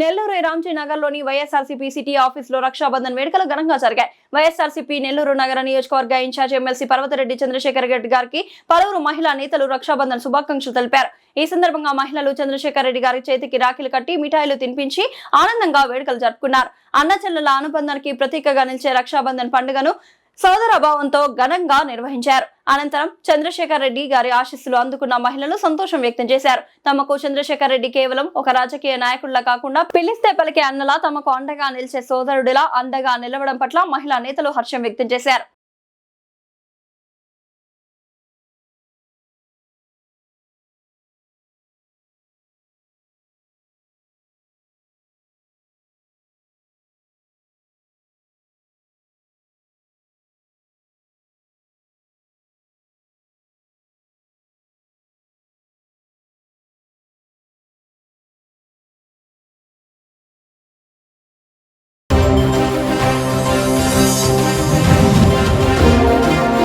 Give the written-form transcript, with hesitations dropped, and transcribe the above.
నెల్లూరు రాంజీనగర్ లోని YSRCP city office లో రక్షాబంధన్ వేడుకలు ఘనంగా జరిగాయి. వైఎస్ఆర్సీపీ నెల్లూరు నగర నియోజకవర్గ ఇన్ఛార్జ్ ఎమ్మెల్సీ పర్వతరెడ్డి చంద్రశేఖర్ రెడ్డి గారికి పలువురు మహిళా నేతలు రక్షాబంధన్ శుభాకాంక్షలు తెలిపారు. ఈ సందర్భంగా మహిళలు చంద్రశేఖర్ రెడ్డి గారి చేతికి రాఖీలు కట్టి మిఠాయిలు తినిపించి ఆనందంగా వేడుకలు జరుపుకున్నారు. అన్నచెల్లెల అనుబంధానికి ప్రతీకగా నిలిచే రక్షాబంధన్ పండుగను సోదరభావంతో ఘనంగా నిర్వహించారు. అనంతరం చంద్రశేఖర్ రెడ్డి గారి ఆశీస్సులు అందుకున్న మహిళలు సంతోషం వ్యక్తం చేశారు. తమకు చంద్రశేఖర్ రెడ్డి కేవలం ఒక రాజకీయ నాయకుడిలా కాకుండా పిలిస్తే పలికే అన్నలా తమకు అండగా నిలిచే సోదరుడిలా అండగా నిలవడం పట్ల మహిళా నేతలు హర్షం వ్యక్తం చేశారు.